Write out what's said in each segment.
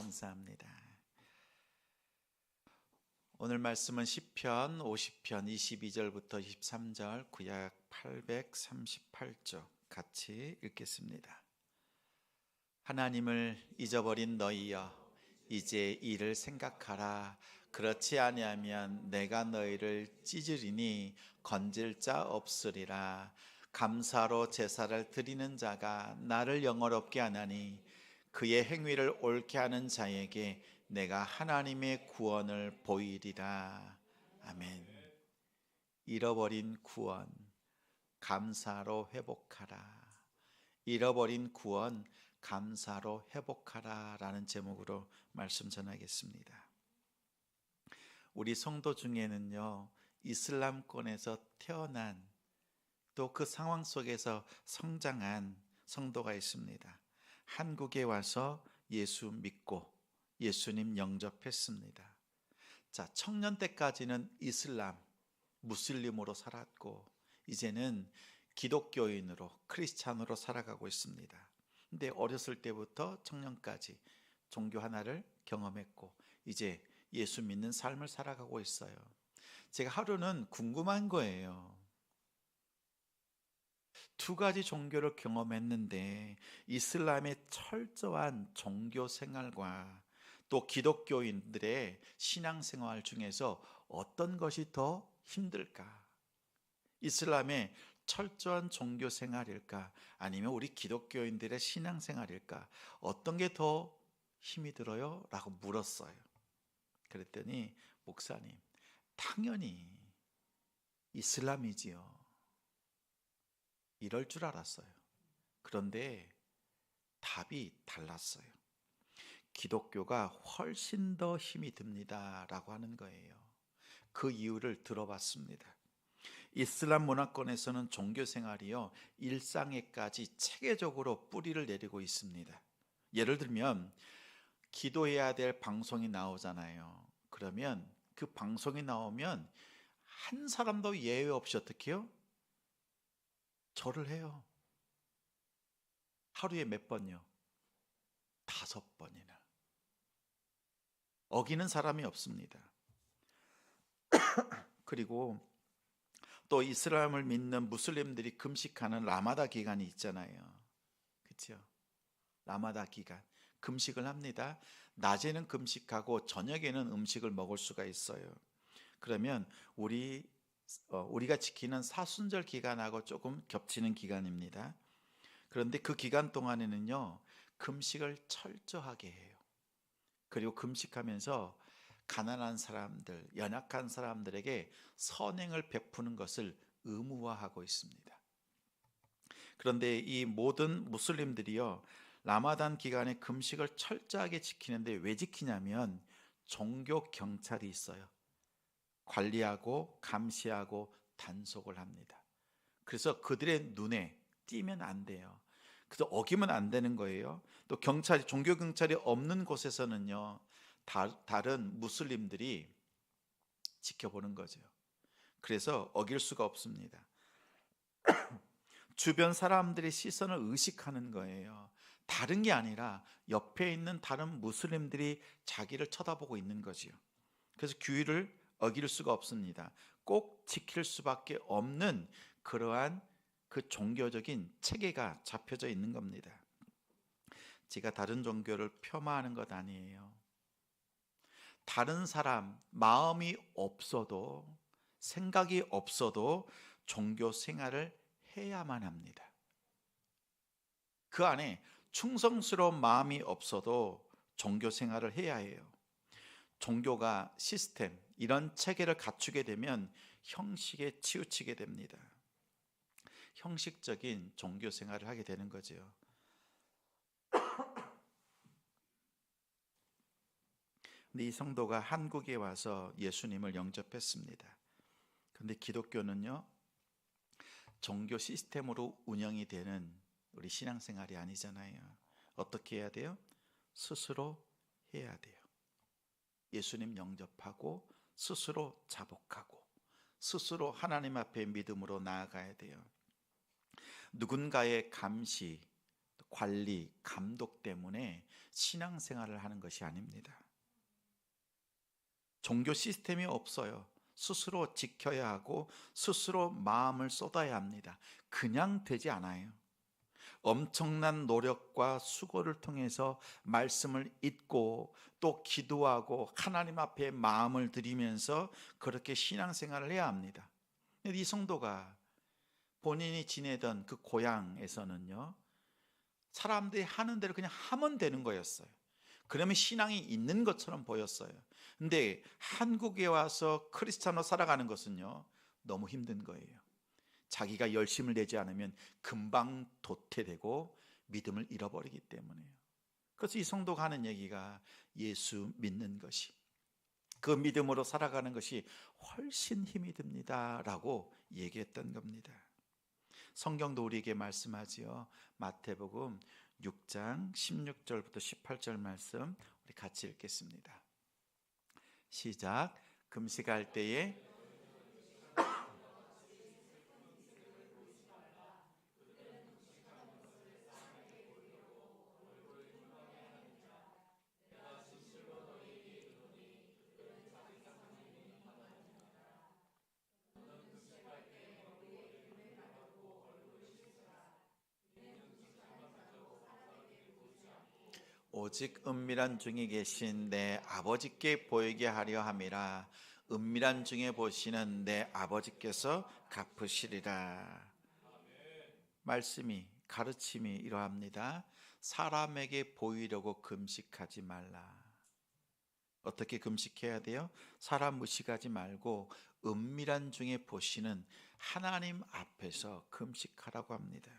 감사합니다. 오늘 말씀은 시편 50편 22절부터 23절 구약 838쪽 같이 읽겠습니다. 하나님을 잊어버린 너희여, 이제 이를 생각하라. 그렇지 아니하면 내가 너희를 찢으리니 건질 자 없으리라. 감사로 제사를 드리는 자가 나를 영화롭게 하나니 그의 행위를 옳게 하는 자에게 내가 하나님의 구원을 보이리라. 아멘. 잃어버린 구원, 감사로 회복하라. 잃어버린 구원, 감사로 회복하라 라는 제목으로 말씀 전하겠습니다. 우리 성도 중에는요, 이슬람권에서 태어난 또 그 상황 속에서 성장한 성도가 있습니다. 한국에 와서 예수 믿고 예수님 영접했습니다. 자, 청년 때까지는 이슬람, 무슬림으로 살았고 이제는 기독교인으로, 크리스찬으로 살아가고 있습니다. 근데 어렸을 때부터 청년까지 종교 하나를 경험했고 이제 예수 믿는 삶을 살아가고 있어요. 제가 하루는 궁금한 거예요. 두 가지 종교를 경험했는데 이슬람의 철저한 종교 생활과 또 기독교인들의 신앙생활 중에서 어떤 것이 더 힘들까? 이슬람의 철저한 종교 생활일까? 아니면 우리 기독교인들의 신앙생활일까? 어떤 게 더 힘이 들어요? 라고 물었어요. 그랬더니 목사님, 당연히 이슬람이지요. 이럴 줄 알았어요. 그런데 답이 달랐어요. 기독교가 훨씬 더 힘이 듭니다 라고 하는 거예요. 그 이유를 들어봤습니다. 이슬람 문화권에서는 종교 생활이요, 일상에까지 체계적으로 뿌리를 내리고 있습니다. 예를 들면 기도해야 될 방송이 나오잖아요. 그러면 그 방송이 나오면 한 사람도 예외 없이 어떻게 해요? 절을 해요. 하루에 몇 번요? 5번이나. 어기는 사람이 없습니다. 그리고 또 이슬람을 믿는 무슬림들이 금식하는 라마다 기간이 있잖아요. 그렇죠? 라마다 기간 금식을 합니다. 낮에는 금식하고 저녁에는 음식을 먹을 수가 있어요. 그러면 우리가 지키는 사순절 기간하고 조금 겹치는 기간입니다. 그런데 그 기간 동안에는요, 금식을 철저하게 해요. 그리고 금식하면서 가난한 사람들, 연약한 사람들에게 선행을 베푸는 것을 의무화하고 있습니다. 그런데 이 모든 무슬림들이요, 라마단 기간에 금식을 철저하게 지키는데 왜 지키냐면 종교 경찰이 있어요. 관리하고 감시하고 단속을 합니다. 그래서 그들의 눈에 띄면 안 돼요. 그래서 어기면 안 되는 거예요. 또 종교 경찰이 없는 곳에서는요, 다른 무슬림들이 지켜보는 거죠. 그래서 어길 수가 없습니다. 주변 사람들의 시선을 의식하는 거예요. 다른 게 아니라 옆에 있는 다른 무슬림들이 자기를 쳐다보고 있는 거지요. 그래서 규율을 어길 수가 없습니다. 꼭 지킬 수밖에 없는 그러한 그 종교적인 체계가 잡혀져 있는 겁니다. 제가 다른 종교를 폄하하는 것 아니에요. 다른 사람 마음이 없어도, 생각이 없어도 종교 생활을 해야만 합니다. 그 안에 충성스러운 마음이 없어도 종교 생활을 해야 해요. 종교가 시스템, 이런 체계를 갖추게 되면 형식에 치우치게 됩니다. 형식적인 종교 생활을 하게 되는 거죠. 근데 이 성도가 한국에 와서 예수님을 영접했습니다. 그런데 기독교는요, 종교 시스템으로 운영이 되는 우리 신앙생활이 아니잖아요. 어떻게 해야 돼요? 스스로 해야 돼요. 예수님 영접하고 스스로 자복하고 스스로 하나님 앞에 믿음으로 나아가야 돼요. 누군가의 감시, 관리, 감독 때문에 신앙생활을 하는 것이 아닙니다. 종교 시스템이 없어요. 스스로 지켜야 하고 스스로 마음을 쏟아야 합니다. 그냥 되지 않아요. 엄청난 노력과 수고를 통해서 말씀을 읽고 또 기도하고 하나님 앞에 마음을 드리면서 그렇게 신앙생활을 해야 합니다. 이 성도가 본인이 지내던 그 고향에서는요, 사람들이 하는 대로 그냥 하면 되는 거였어요. 그러면 신앙이 있는 것처럼 보였어요. 근데 한국에 와서 크리스찬으로 살아가는 것은요, 너무 힘든 거예요. 자기가 열심을 내지 않으면 금방 도태되고 믿음을 잃어버리기 때문에요. 그래서 이 성도가 하는 얘기가 예수 믿는 것이, 그 믿음으로 살아가는 것이 훨씬 힘이 듭니다 라고 얘기했던 겁니다. 성경도 우리에게 말씀하지요. 마태복음 6장 16절부터 18절 말씀 우리 같이 읽겠습니다. 시작. 금식할 때에 오직 은밀한 중에 계신 내 아버지께 보이게 하려 함이라. 은밀한 중에 보시는 내 아버지께서 갚으시리라. 말씀이, 가르침이 이러합니다. 사람에게 보이려고 금식하지 말라. 어떻게 금식해야 돼요? 사람 의식하지 말고 은밀한 중에 보시는 하나님 앞에서 금식하라고 합니다.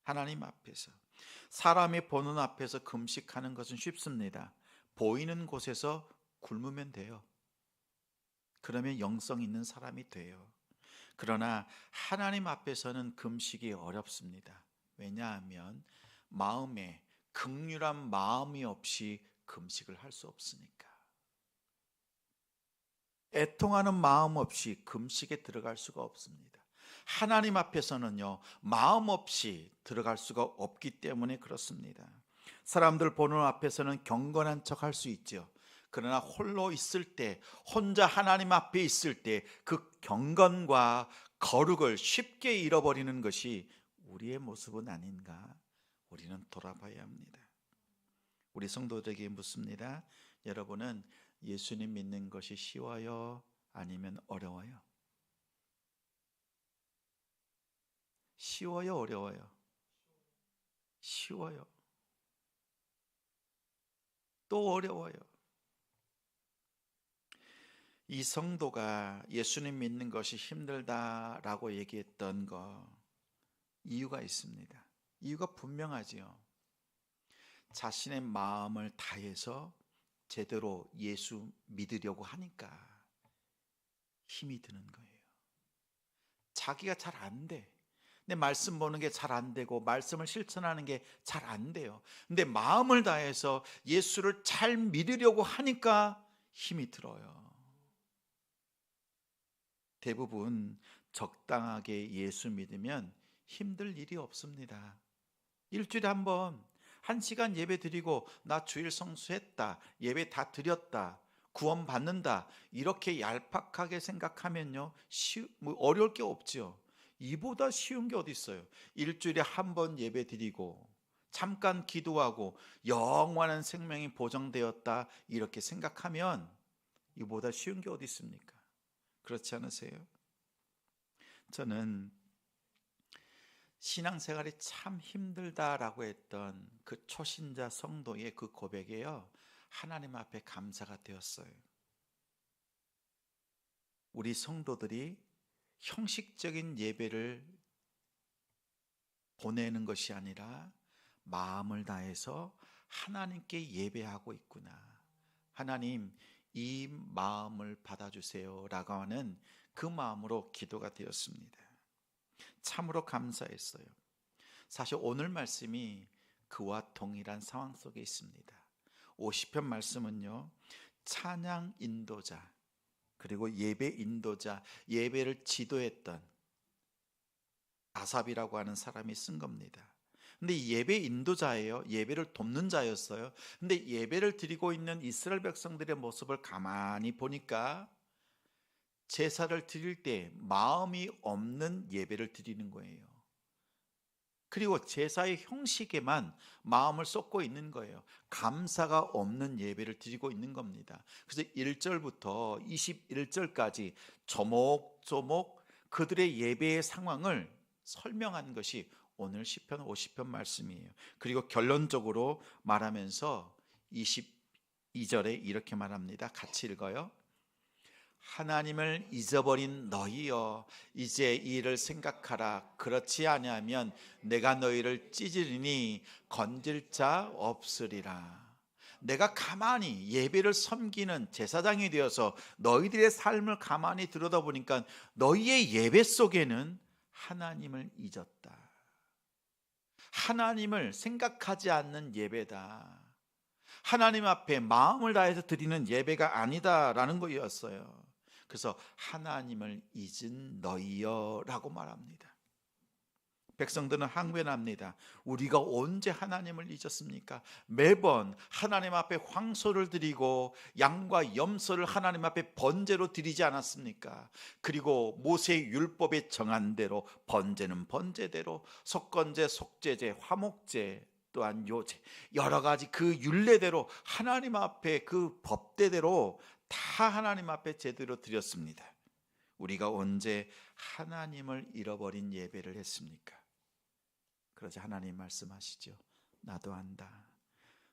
하나님 앞에서. 사람이 보는 앞에서 금식하는 것은 쉽습니다. 보이는 곳에서 굶으면 돼요. 그러면 영성 있는 사람이 돼요. 그러나 하나님 앞에서는 금식이 어렵습니다. 왜냐하면 마음에 긍휼한 마음이 없이 금식을 할 수 없으니까. 애통하는 마음 없이 금식에 들어갈 수가 없습니다. 하나님 앞에서는요, 마음 없이 들어갈 수가 없기 때문에 그렇습니다. 사람들 보는 앞에서는 경건한 척 할 수 있죠. 그러나 홀로 있을 때, 혼자 하나님 앞에 있을 때 그 경건과 거룩을 쉽게 잃어버리는 것이 우리의 모습은 아닌가? 우리는 돌아봐야 합니다. 우리 성도들에게 묻습니다. 여러분은 예수님 믿는 것이 쉬워요? 아니면 어려워요? 쉬워요? 어려워요? 쉬워요. 또 어려워요. 이 성도가 예수님 믿는 것이 힘들다라고 얘기했던 거, 이유가 있습니다. 이유가 분명하지요. 자신의 마음을 다해서 제대로 예수 믿으려고 하니까 힘이 드는 거예요. 자기가 잘 안 돼. 내 말씀 보는 게 잘 안 되고 말씀을 실천하는 게 잘 안 돼요. 근데 마음을 다해서 예수를 잘 믿으려고 하니까 힘이 들어요. 대부분 적당하게 예수 믿으면 힘들 일이 없습니다. 일주일에 한 번, 1시간 예배 드리고 나 주일 성수했다, 예배 다 드렸다, 구원 받는다, 이렇게 얄팍하게 생각하면요, 어려울 게 없지요. 이보다 쉬운 게 어디 있어요? 일주일에 한 번 예배 드리고 잠깐 기도하고 영원한 생명이 보장되었다, 이렇게 생각하면 이보다 쉬운 게 어디 있습니까? 그렇지 않으세요? 저는 신앙생활이 참 힘들다라고 했던 그 초신자 성도의 그 고백에요, 하나님 앞에 감사가 되었어요. 우리 성도들이 형식적인 예배를 보내는 것이 아니라 마음을 다해서 하나님께 예배하고 있구나. 하나님, 이 마음을 받아주세요 라고 하는 그 마음으로 기도가 되었습니다. 참으로 감사했어요. 사실 오늘 말씀이 그와 동일한 상황 속에 있습니다. 50편 말씀은요, 찬양 인도자, 그리고 예배 인도자, 예배를 지도했던 아삽이라고 하는 사람이 쓴 겁니다. 근데 예배 인도자예요. 예배를 돕는 자였어요. 근데 예배를 드리고 있는 이스라엘 백성들의 모습을 가만히 보니까 제사를 드릴 때 마음이 없는 예배를 드리는 거예요. 그리고 제사의 형식에만 마음을 쏟고 있는 거예요. 감사가 없는 예배를 드리고 있는 겁니다. 그래서 1절부터 21절까지 조목조목 그들의 예배의 상황을 설명한 것이 오늘 시편 50편 말씀이에요. 그리고 결론적으로 말하면서 22절에 이렇게 말합니다. 같이 읽어요. 하나님을 잊어버린 너희여, 이제 이 일을 생각하라. 그렇지 아니하면 내가 너희를 찢으리니 건질 자 없으리라. 내가 가만히 예배를 섬기는 제사장이 되어서 너희들의 삶을 가만히 들여다보니까 너희의 예배 속에는 하나님을 잊었다. 하나님을 생각하지 않는 예배다. 하나님 앞에 마음을 다해서 드리는 예배가 아니다라는 거였어요. 그래서 하나님을 잊은 너희여라고 말합니다. 백성들은 항변합니다. 우리가 언제 하나님을 잊었습니까? 매번 하나님 앞에 황소를 드리고 양과 염소를 하나님 앞에 번제로 드리지 않았습니까? 그리고 모세의 율법에 정한 대로 번제는 번제대로, 속건제, 속죄제, 화목제, 또한 요제, 여러 가지 그 율례대로 하나님 앞에 그 법대대로 다 하나님 앞에 제대로 드렸습니다. 우리가 언제 하나님을 잃어버린 예배를 했습니까? 그러자 하나님 말씀하시죠. 나도 안다.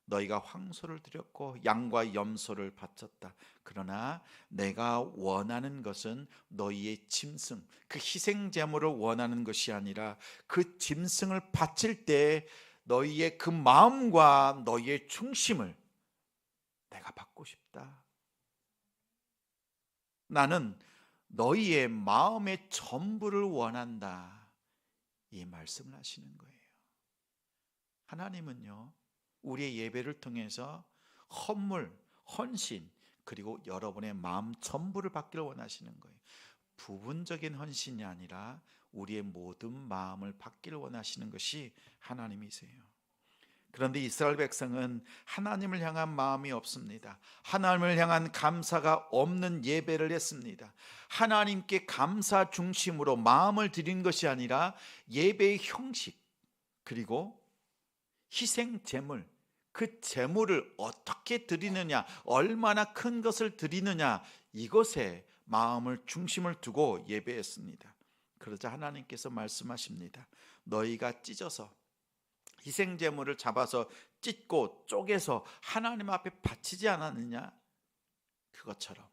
너희가 황소를 드렸고 양과 염소를 바쳤다. 그러나 내가 원하는 것은 너희의 짐승, 그 희생 제물을 원하는 것이 아니라 그 짐승을 바칠 때 너희의 그 마음과 너희의 중심을 내가 받고 싶다. 나는 너희의 마음의 전부를 원한다. 이 말씀을 하시는 거예요. 하나님은요, 우리의 예배를 통해서 헌물, 헌신, 그리고 여러분의 마음 전부를 받기를 원하시는 거예요. 부분적인 헌신이 아니라 우리의 모든 마음을 받기를 원하시는 것이 하나님이세요. 그런데 이스라엘 백성은 하나님을 향한 마음이 없습니다. 하나님을 향한 감사가 없는 예배를 했습니다. 하나님께 감사 중심으로 마음을 드린 것이 아니라 예배의 형식, 그리고 희생 제물, 그 제물을 어떻게 드리느냐, 얼마나 큰 것을 드리느냐, 이것에 마음을 중심을 두고 예배했습니다. 그러자 하나님께서 말씀하십니다. 너희가 찢어서 희생 제물을 잡아서 찢고 쪼개서 하나님 앞에 바치지 않았느냐? 그것처럼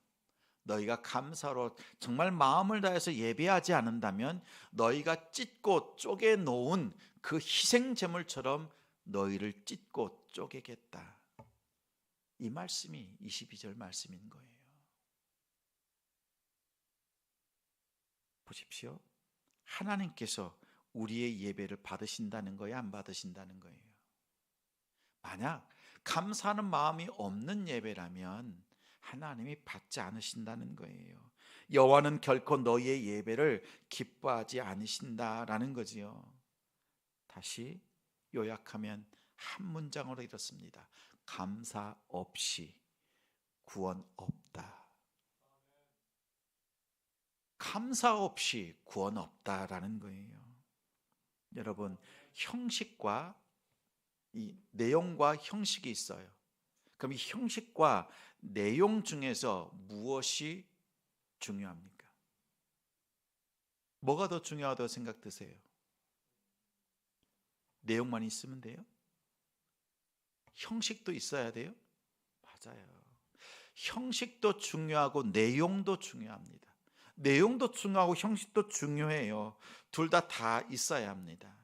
너희가 감사로 정말 마음을 다해서 예배하지 않는다면 너희가 찢고 쪼개 놓은 그 희생 제물처럼 너희를 찢고 쪼개겠다. 이 말씀이 22절 말씀인 거예요. 보십시오. 하나님께서 우리의 예배를 받으신다는 거예요, 안 받으신다는 거예요? 만약 감사하는 마음이 없는 예배라면 하나님이 받지 않으신다는 거예요. 여호와는 결코 너희의 예배를 기뻐하지 않으신다라는 거지요. 다시 요약하면 한 문장으로 이렇습니다. 감사 없이 구원 없다. 감사 없이 구원 없다라는 거예요. 여러분, 형식과 이 내용과 형식이 있어요. 그럼 이 형식과 내용 중에서 무엇이 중요합니까? 뭐가 더 중요하다고 생각드세요? 내용만 있으면 돼요? 형식도 있어야 돼요? 맞아요. 형식도 중요하고 내용도 중요합니다. 내용도 중요하고 형식도 중요해요. 둘 다 있어야 합니다.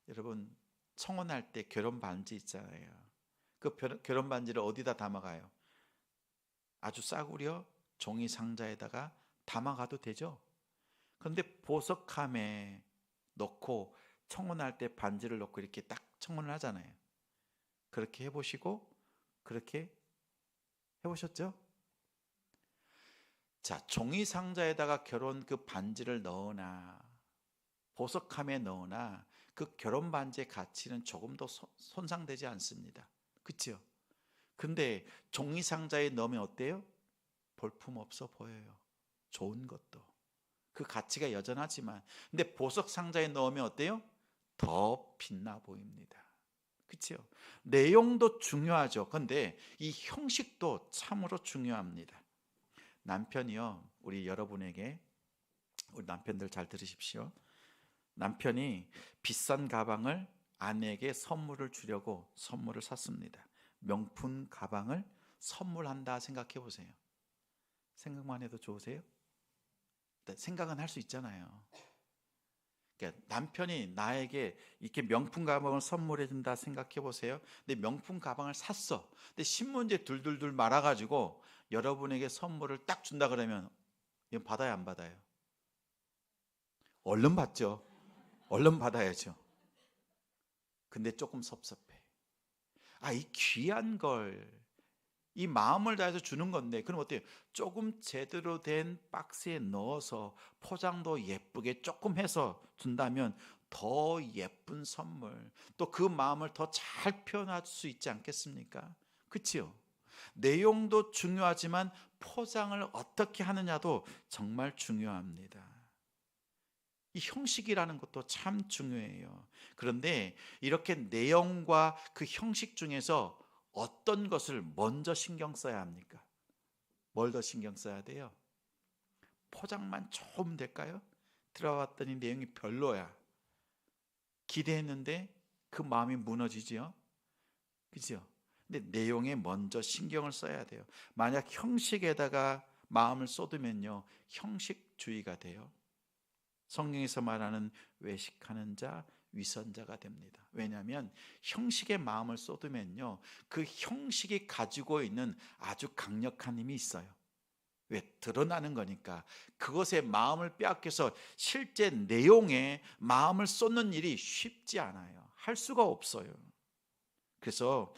여러분, 청혼할 때 결혼 반지 있잖아요. 그 결혼 반지를 어디다 담아가요? 아주 싸구려 종이 상자에다가 담아가도 되죠. 그런데 보석함에 넣고 청혼할 때 반지를 넣고 이렇게 딱 청혼을 하잖아요. 그렇게 해보시고 그렇게 해보셨죠? 자, 종이 상자에다가 결혼 그 반지를 넣으나 보석함에 넣으나 그 결혼 반지의 가치는 조금도 손상되지 않습니다. 그렇죠? 근데 종이 상자에 넣으면 어때요? 볼품 없어 보여요. 좋은 것도. 그 가치가 여전하지만, 근데 보석 상자에 넣으면 어때요? 더 빛나 보입니다. 그렇죠? 내용도 중요하죠. 근데 이 형식도 참으로 중요합니다. 남편이요, 우리 여러분에게, 우리 남편들 잘 들으십시오. 남편이 비싼 가방을 아내에게 선물을 주려고 선물을 샀습니다. 명품 가방을 선물한다 생각해 보세요. 생각만 해도 좋으세요? 생각은 할 수 있잖아요. 그러니까 남편이 나에게 이렇게 명품 가방을 선물해 준다 생각해 보세요. 근데 명품 가방을 샀어. 근데 신문지에 둘둘둘 말아가지고 여러분에게 선물을 딱 준다 그러면 이건 받아야 안 받아요? 얼른 받죠. 얼른 받아야죠. 근데 조금 섭섭해. 이 귀한 걸, 이 마음을 다해서 주는 건데, 그럼 어때요? 조금 제대로 된 박스에 넣어서 포장도 예쁘게 조금 해서 준다면 더 예쁜 선물, 또 그 마음을 더 잘 표현할 수 있지 않겠습니까? 그렇죠? 내용도 중요하지만 포장을 어떻게 하느냐도 정말 중요합니다. 이 형식이라는 것도 참 중요해요. 그런데 이렇게 내용과 그 형식 중에서 어떤 것을 먼저 신경 써야 합니까? 뭘 더 신경 써야 돼요? 포장만 좋으면 될까요? 들어왔더니 내용이 별로야. 기대했는데 그 마음이 무너지죠. 그죠? 근데 내용에 먼저 신경을 써야 돼요. 만약 형식에다가 마음을 쏟으면요, 형식주의가 돼요. 성경에서 말하는 외식하는 자, 위선자가 됩니다. 왜냐하면 형식에 마음을 쏟으면요, 그 형식이 가지고 있는 아주 강력한 힘이 있어요. 왜? 드러나는 거니까. 그것에 마음을 빼앗겨서 실제 내용에 마음을 쏟는 일이 쉽지 않아요. 할 수가 없어요. 그래서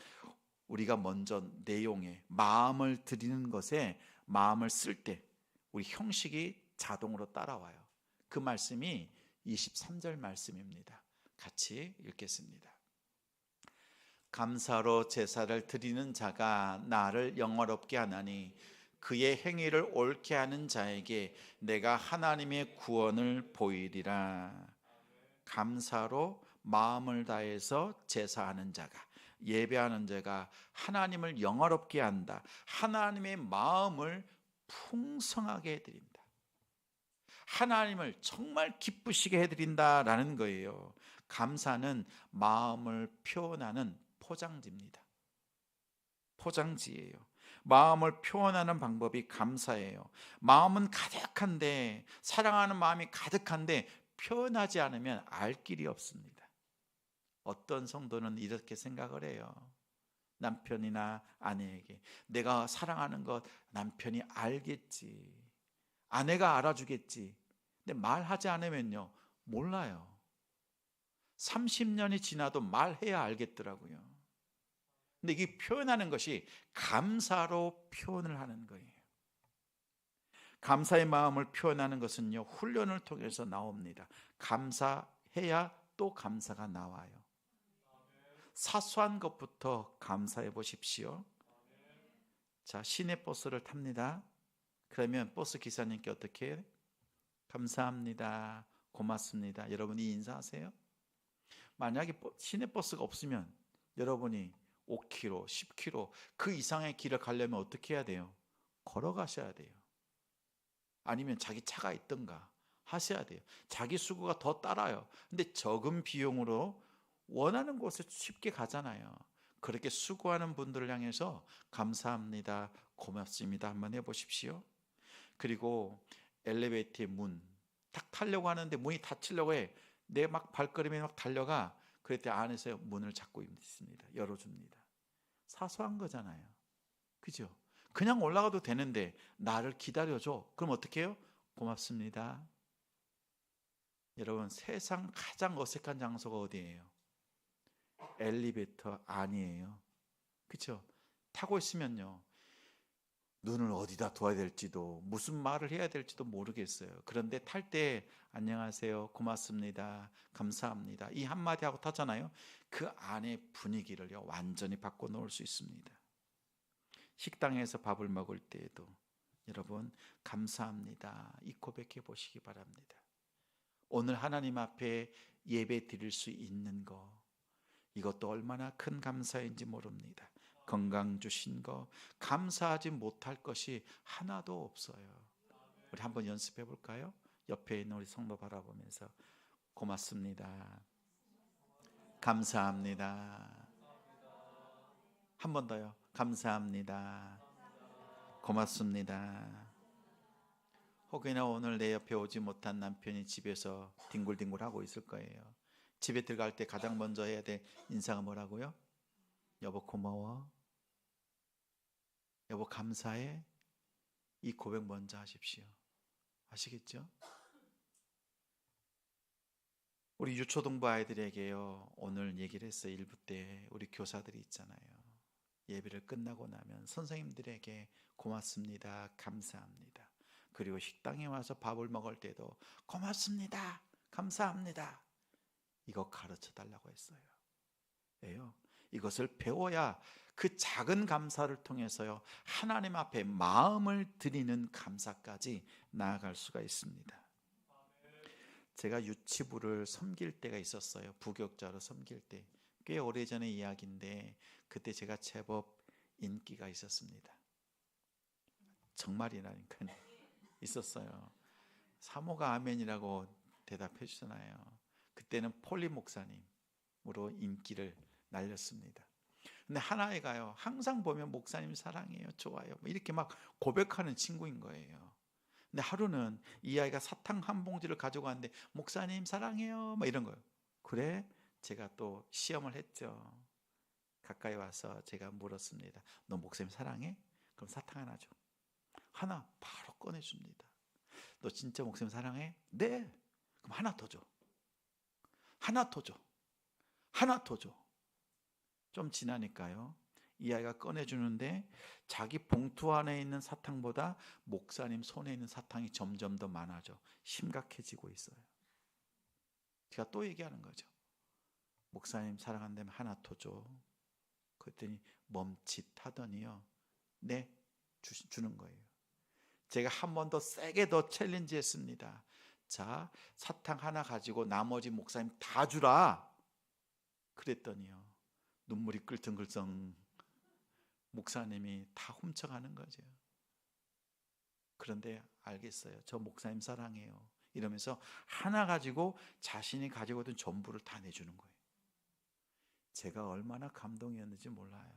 우리가 먼저 내용에 마음을 들이는 것에 마음을 쓸 때 우리 형식이 자동으로 따라와요. 그 말씀이 23절 말씀입니다. 같이 읽겠습니다. 감사로 제사를 드리는 자가 나를 영화롭게 하나니 그의 행위를 옳게 하는 자에게 내가 하나님의 구원을 보이리라. 감사로 마음을 다해서 제사하는 자가, 예배하는 자가 하나님을 영화롭게 한다. 하나님의 마음을 풍성하게 해드린다. 하나님을 정말 기쁘시게 해드린다라는 거예요. 감사는 마음을 표현하는 포장지입니다. 포장지예요. 마음을 표현하는 방법이 감사예요. 마음은 가득한데, 사랑하는 마음이 가득한데 표현하지 않으면 알 길이 없습니다. 어떤 성도는 이렇게 생각을 해요. 남편이나 아내에게 내가 사랑하는 것 남편이 알겠지, 아내가 알아주겠지. 근데 말하지 않으면요, 몰라요. 30년이 지나도 말해야 알겠더라고요. 근데 이게 표현하는 것이 감사로 표현을 하는 거예요. 감사의 마음을 표현하는 것은요, 훈련을 통해서 나옵니다. 감사해야 또 감사가 나와요. 사소한 것부터 감사해 보십시오. 자, 시내버스를 탑니다. 그러면 버스 기사님께 어떻게 해요? 감사합니다, 고맙습니다, 여러분이 인사하세요? 만약에 시내버스가 없으면 여러분이 5km, 10km 그 이상의 길을 가려면 어떻게 해야 돼요? 걸어가셔야 돼요. 아니면 자기 차가 있던가 하셔야 돼요. 자기 수고가 더 따라요. 근데 적은 비용으로 원하는 곳에 쉽게 가잖아요. 그렇게 수고하는 분들을 향해서 감사합니다, 고맙습니다 한번 해보십시오. 그리고 엘리베이터의 문 딱 타려고 하는데 문이 닫히려고 해. 내 막 발걸음이 막 달려가. 그럴 때 안에서 문을 잡고 있습니다. 열어줍니다. 사소한 거잖아요. 그죠? 그냥 올라가도 되는데 나를 기다려줘. 그럼 어떻게 해요? 고맙습니다. 여러분, 세상 가장 어색한 장소가 어디예요? 엘리베이터 안이에요. 그렇죠? 타고 있으면요, 눈을 어디다 둬야 될지도, 무슨 말을 해야 될지도 모르겠어요. 그런데 탈 때 안녕하세요, 고맙습니다, 감사합니다 이 한마디 하고 타잖아요. 그 안에 분위기를요 완전히 바꿔놓을 수 있습니다. 식당에서 밥을 먹을 때에도 여러분 감사합니다 이 고백해 보시기 바랍니다. 오늘 하나님 앞에 예배 드릴 수 있는 거, 이것도 얼마나 큰 감사인지 모릅니다. 건강 주신 거, 감사하지 못할 것이 하나도 없어요. 우리 한번 연습해 볼까요? 옆에 있는 우리 성도 바라보면서 고맙습니다, 감사합니다. 한 번 더요. 감사합니다, 고맙습니다. 혹여나 오늘 내 옆에 오지 못한 남편이 집에서 뒹굴뒹굴 하고 있을 거예요. 집에 들어갈 때 가장 먼저 해야 될 인사가 뭐라고요? 여보 고마워, 여보 감사해. 이 고백 먼저 하십시오. 아시겠죠? 우리 유초등부 아이들에게요 오늘 얘기를 했어요. 일부 때 우리 교사들이 있잖아요. 예배를 끝나고 나면 선생님들에게 고맙습니다, 감사합니다. 그리고 식당에 와서 밥을 먹을 때도 고맙습니다, 감사합니다. 이거 가르쳐 달라고 했어요. 왜요? 이것을 배워야 그 작은 감사를 통해서요 하나님 앞에 마음을 드리는 감사까지 나아갈 수가 있습니다. 제가 유치부를 섬길 때가 있었어요. 부교육자로 섬길 때. 꽤 오래전의 이야기인데 그때 제가 제법 인기가 있었습니다. 정말이라니까요. 있었어요. 사모가 아멘이라고 대답해 주잖아요. 그때는 폴리 목사님으로 인기를 날렸습니다. 근데 하나애가요 항상 보면 목사님 사랑해요, 좋아요 이렇게 막 고백하는 친구인 거예요. 근데 하루는 이 아이가 사탕 한 봉지를 가지고 왔는데 목사님 사랑해요 막 이런 거예요. 그래? 제가 또 시험을 했죠. 가까이 와서 제가 물었습니다. 너 목사님 사랑해? 그럼 사탕 하나 줘. 하나 바로 꺼내줍니다. 너 진짜 목사님 사랑해? 네. 그럼 하나 더 줘. 하나 더 줘. 하나 더 줘. 좀 지나니까요 이 아이가 꺼내주는데 자기 봉투 안에 있는 사탕보다 목사님 손에 있는 사탕이 점점 더 많아져 심각해지고 있어요. 제가 또 얘기하는 거죠. 목사님 사랑한다면 하나 더 줘. 그랬더니 멈칫하더니요 네 주는 거예요. 제가 한 번 더 세게 더 챌린지 했습니다. 자, 사탕 하나 가지고 나머지 목사님 다 주라. 그랬더니요 눈물이 끌렁끌렁 목사님이 다 훔쳐가는 거죠. 그런데 알겠어요. 저 목사님 사랑해요 이러면서 하나 가지고 자신이 가지고 있던 전부를 다 내주는 거예요. 제가 얼마나 감동이었는지 몰라요.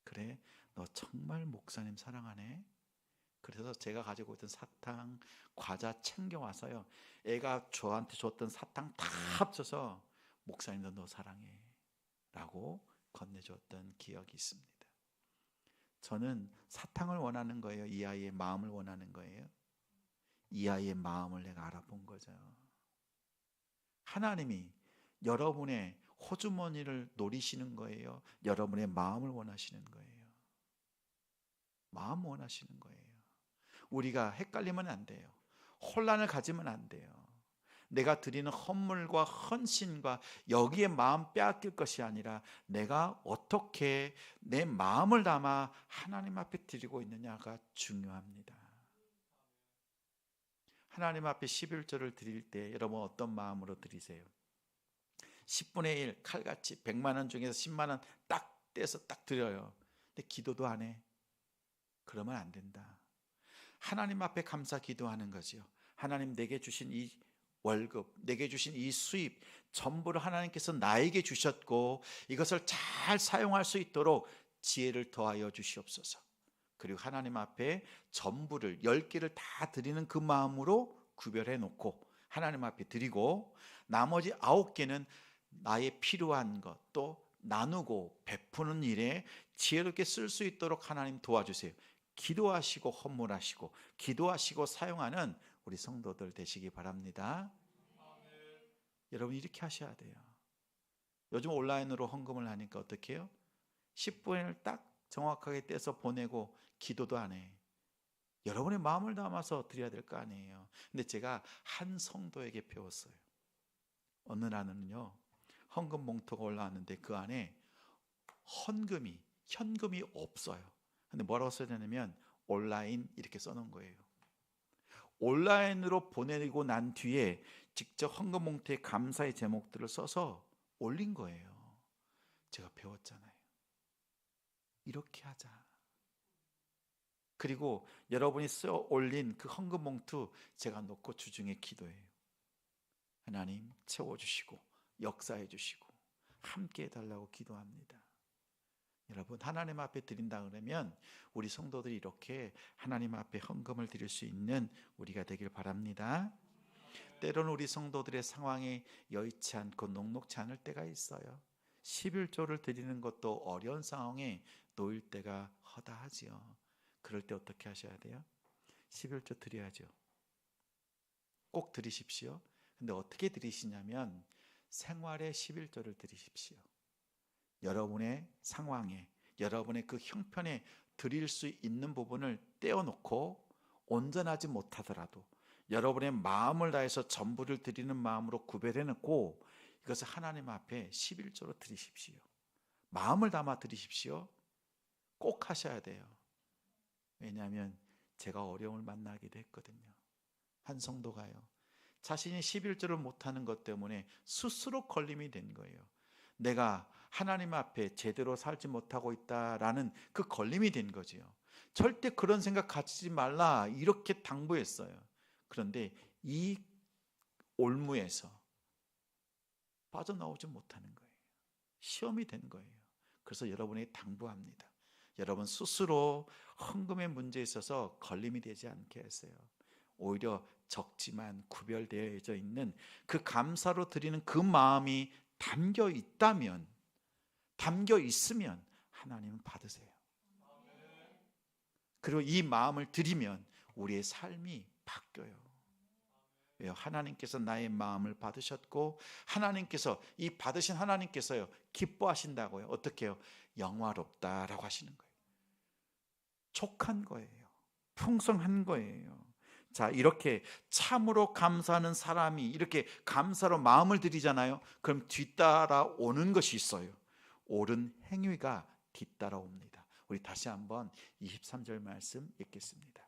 그래, 너 정말 목사님 사랑하네. 그래서 제가 가지고 있던 사탕, 과자 챙겨와서요 애가 저한테 줬던 사탕 다 합쳐서 목사님도 너 사랑해 라고 건네줬던 기억이 있습니다. 저는 사탕을 원하는 거예요? 이 아이의 마음을 원하는 거예요? 이 아이의 마음을 내가 알아본 거죠. 하나님이 여러분의 호주머니를 노리시는 거예요? 여러분의 마음을 원하시는 거예요? 마음 원하시는 거예요. 우리가 헷갈리면 안 돼요. 혼란을 가지면 안 돼요. 내가 드리는 헌물과 헌신과 여기에 마음 빼앗길 것이 아니라 내가 어떻게 내 마음을 담아 하나님 앞에 드리고 있느냐가 중요합니다. 하나님 앞에 11조를 드릴 때 여러분 어떤 마음으로 드리세요? 10분의 1 칼같이 100만 원 중에서 10만 원 딱 떼서 딱 드려요. 근데 기도도 안 해. 그러면 안 된다. 하나님 앞에 감사 기도하는 거지요. 하나님 내게 주신 이 월급, 내게 주신 이 수입 전부를 하나님께서 나에게 주셨고 이것을 잘 사용할 수 있도록 지혜를 더하여 주시옵소서. 그리고 하나님 앞에 전부를 10개를 다 드리는 그 마음으로 구별해 놓고 하나님 앞에 드리고 나머지 9개는 나의 필요한 것 또 나누고 베푸는 일에 지혜롭게 쓸 수 있도록 하나님 도와주세요. 기도하시고 헌물하시고 기도하시고 사용하는 우리 성도들 되시기 바랍니다. 여러분 이렇게 하셔야 돼요. 요즘 온라인으로 헌금을 하니까 어떻게 해요? 10분을 딱 정확하게 떼서 보내고 기도도 안 해. 여러분의 마음을 담아서 드려야 될 거 아니에요. 근데 제가 한 성도에게 배웠어요. 어느 날은요, 헌금 봉투가 올라왔는데 그 안에 현금이 없어요. 근데 뭐라고 써야 되냐면 온라인 이렇게 써놓은 거예요. 온라인으로 보내고 난 뒤에 직접 헌금 봉투에 감사의 제목들을 써서 올린 거예요. 제가 배웠잖아요. 이렇게 하자. 그리고 여러분이 써 올린 그 헌금 봉투 제가 놓고 주중에 기도해요. 하나님 채워주시고 역사해 주시고 함께 해달라고 기도합니다. 여러분, 하나님 앞에 드린다 그러면 우리 성도들이 이렇게 하나님 앞에 헌금을 드릴 수 있는 우리가 되길 바랍니다. 때로는 우리 성도들의 상황이 여의치 않고 녹록치 않을 때가 있어요. 11조를 드리는 것도 어려운 상황에 놓일 때가 허다하지요. 그럴 때 어떻게 하셔야 돼요? 11조 드려야죠. 꼭 드리십시오. 근데 어떻게 드리시냐면 생활의 11조를 드리십시오. 여러분의 상황에, 여러분의 그 형편에 드릴 수 있는 부분을 떼어놓고 온전하지 못하더라도 여러분의 마음을 다해서 전부를 드리는 마음으로 구별해놓고 이것을 하나님 앞에 11조로 드리십시오. 마음을 담아 드리십시오. 꼭 하셔야 돼요. 왜냐하면 제가 어려움을 만나기도 했거든요. 한 성도가요, 자신이 11조를 못하는 것 때문에 스스로 걸림이 된 거예요. 내가 하나님 앞에 제대로 살지 못하고 있다라는 그 걸림이 된 거지요. 절대 그런 생각 가지지 말라 이렇게 당부했어요. 그런데 이 올무에서 빠져나오지 못하는 거예요. 시험이 된 거예요. 그래서 여러분에게 당부합니다. 여러분 스스로 헌금의 문제에 있어서 걸림이 되지 않게 하세요. 오히려 적지만 구별되어져 있는 그 감사로 드리는 그 마음이 담겨 있으면 하나님은 받으세요. 그리고 이 마음을 드리면 우리의 삶이 바뀌어요. 왜요? 하나님께서 나의 마음을 받으셨고 하나님께서 이 받으신 하나님께서요 기뻐하신다고요. 어떻게 해요? 영화롭다라고 하시는 거예요. 촉한 거예요. 풍성한 거예요. 자, 이렇게 참으로 감사하는 사람이 이렇게 감사로 마음을 드리잖아요. 그럼 뒤따라 오는 것이 있어요. 옳은 행위가 뒤따라옵니다. 우리 다시 한번 23절 말씀 읽겠습니다.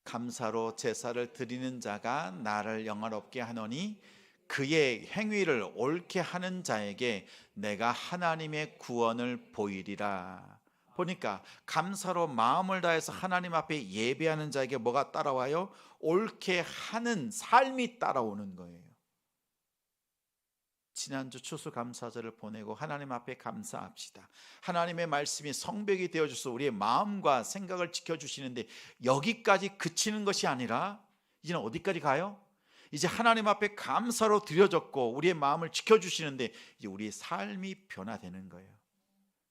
감사로 제사를 드리는 자가 나를 영화롭게 하노니 그의 행위를 옳게 하는 자에게 내가 하나님의 구원을 보이리라. 보니까 감사로 마음을 다해서 하나님 앞에 예배하는 자에게 뭐가 따라와요? 옳게 하는 삶이 따라오는 거예요. 지난주 추수감사절을 보내고 하나님 앞에 감사합시다. 하나님의 말씀이 성벽이 되어줘서 우리의 마음과 생각을 지켜주시는데 여기까지 그치는 것이 아니라 이제는 어디까지 가요? 이제 하나님 앞에 감사로 드려졌고 우리의 마음을 지켜주시는데 이제 우리의 삶이 변화되는 거예요.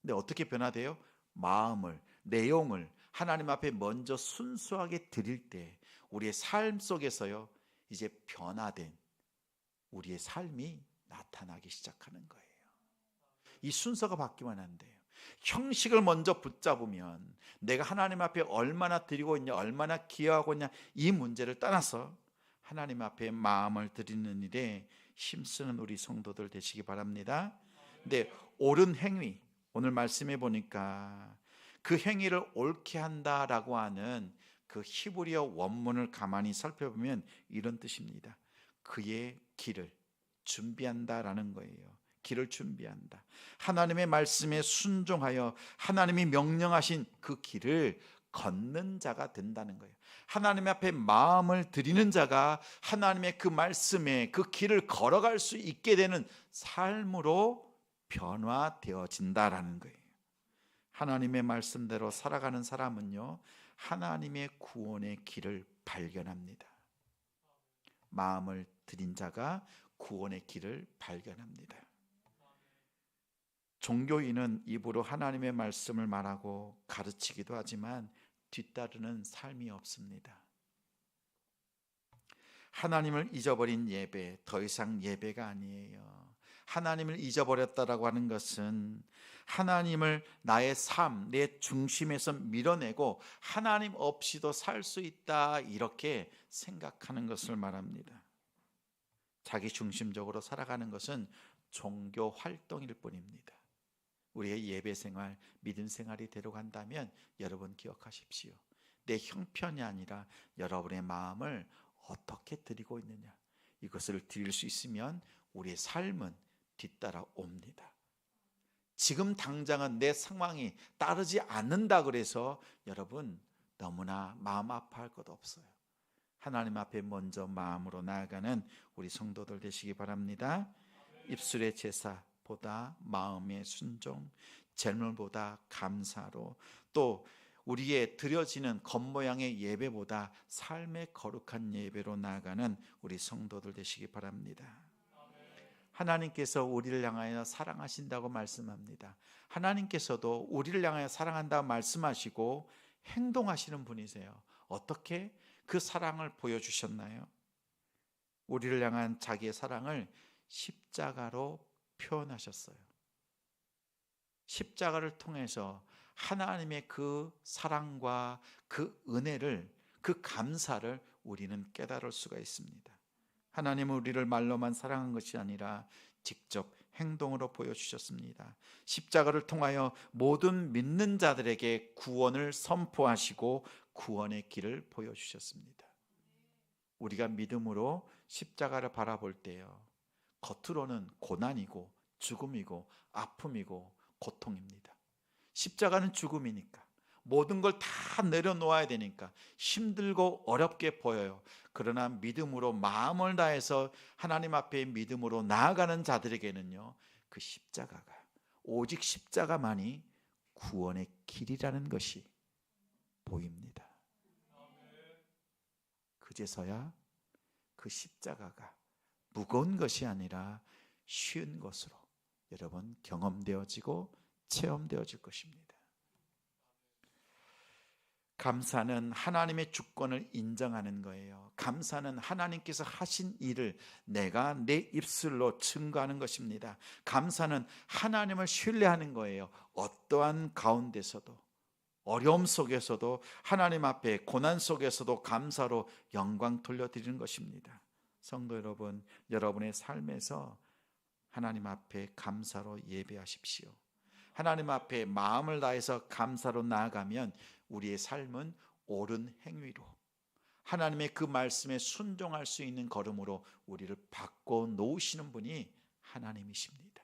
근데 어떻게 변화돼요? 마음을, 내용을 하나님 앞에 먼저 순수하게 드릴 때 우리의 삶 속에서요 이제 변화된 우리의 삶이 나타나기 시작하는 거예요. 이 순서가 바뀌면 안 돼요. 형식을 먼저 붙잡으면 내가 하나님 앞에 얼마나 드리고 있냐, 얼마나 기여하고 있냐 이 문제를 떠나서 하나님 앞에 마음을 드리는 일에 힘쓰는 우리 성도들 되시기 바랍니다. 근데 옳은 행위, 오늘 말씀해 보니까 그 행위를 옳게 한다라고 하는 그 히브리어 원문을 가만히 살펴보면 이런 뜻입니다. 그의 길을 준비한다라는 거예요. 길을 준비한다. 하나님의 말씀에 순종하여 하나님이 명령하신 그 길을 걷는 자가 된다는 거예요. 하나님 앞에 마음을 드리는 자가 하나님의 그 말씀에 그 길을 걸어갈 수 있게 되는 삶으로 변화되어진다라는 거예요. 하나님의 말씀대로 살아가는 사람은요 하나님의 구원의 길을 발견합니다. 마음을 드린 자가 구원의 길을 발견합니다. 종교인은 입으로 하나님의 말씀을 말하고 가르치기도 하지만 뒤따르는 삶이 없습니다. 하나님을 잊어버린 예배, 더 이상 예배가 아니에요. 하나님을 잊어버렸다라고 하는 것은 하나님을 나의 삶, 내 중심에서 밀어내고 하나님 없이도 살 수 있다, 이렇게 생각하는 것을 말합니다. 자기 중심적으로 살아가는 것은 종교 활동일 뿐입니다. 우리의 예배 생활, 믿음 생활이 되려 간다면 여러분 기억하십시오. 내 형편이 아니라 여러분의 마음을 어떻게 드리고 있느냐, 이것을 드릴 수 있으면 우리의 삶은 뒤따라 옵니다. 지금 당장은 내 상황이 따르지 않는다 그래서 여러분 너무나 마음 아파할 것 없어요. 하나님 앞에 먼저 마음으로 나아가는 우리 성도들 되시기 바랍니다. 입술의 제사보다 마음의 순종, 제물보다 감사로, 또 우리의 드려지는 겉모양의 예배보다 삶의 거룩한 예배로 나아가는 우리 성도들 되시기 바랍니다. 하나님께서 우리를 향하여 사랑하신다고 말씀합니다. 하나님께서도 우리를 향하여 사랑한다고 말씀하시고 행동하시는 분이세요. 어떻게 그 사랑을 보여주셨나요? 우리를 향한 자기의 사랑을 십자가로 표현하셨어요. 십자가를 통해서 하나님의 그 사랑과 그 은혜를, 그 감사를 우리는 깨달을 수가 있습니다. 하나님은 우리를 말로만 사랑한 것이 아니라 직접 행동으로 보여주셨습니다. 십자가를 통하여 모든 믿는 자들에게 구원을 선포하시고 구원의 길을 보여주셨습니다. 우리가 믿음으로 십자가를 바라볼 때요, 겉으로는 고난이고 죽음이고 아픔이고 고통입니다. 십자가는 죽음이니까 모든 걸 다 내려놓아야 되니까 힘들고 어렵게 보여요. 그러나 믿음으로 마음을 다해서 하나님 앞에 믿음으로 나아가는 자들에게는요, 그 십자가가, 오직 십자가만이 구원의 길이라는 것이 보입니다. 그제서야 그 십자가가 무거운 것이 아니라 쉬운 것으로 여러분 경험되어지고 체험되어질 것입니다. 감사는 하나님의 주권을 인정하는 거예요. 감사는 하나님께서 하신 일을 내가 내 입술로 증거하는 것입니다. 감사는 하나님을 신뢰하는 거예요. 어떠한 가운데서도, 어려움 속에서도, 하나님 앞에 고난 속에서도 감사로 영광 돌려드리는 것입니다. 성도 여러분, 여러분의 삶에서 하나님 앞에 감사로 예배하십시오. 하나님 앞에 마음을 다해서 감사로 나아가면 우리의 삶은 옳은 행위로, 하나님의 그 말씀에 순종할 수 있는 걸음으로 우리를 바꿔 놓으시는 분이 하나님이십니다.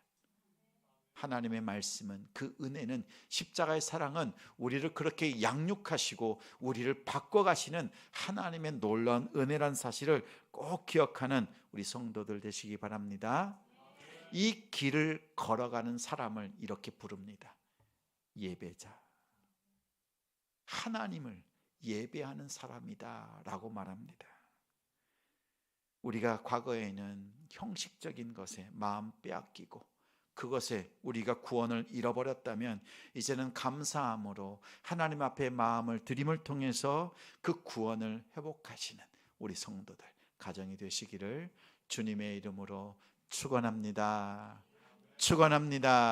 하나님의 말씀은, 그 은혜는, 십자가의 사랑은 우리를 그렇게 양육하시고 우리를 바꿔가시는 하나님의 놀라운 은혜란 사실을 꼭 기억하는 우리 성도들 되시기 바랍니다. 이 길을 걸어가는 사람을 이렇게 부릅니다. 예배자. 하나님을 예배하는 사람이다 라고 말합니다. 우리가 과거에는 형식적인 것에 마음 빼앗기고 그것에 우리가 구원을 잃어버렸다면 이제는 감사함으로 하나님 앞에 마음을 드림을 통해서 그 구원을 회복하시는 우리 성도들 가정이 되시기를 주님의 이름으로 축원합니다. 축원합니다.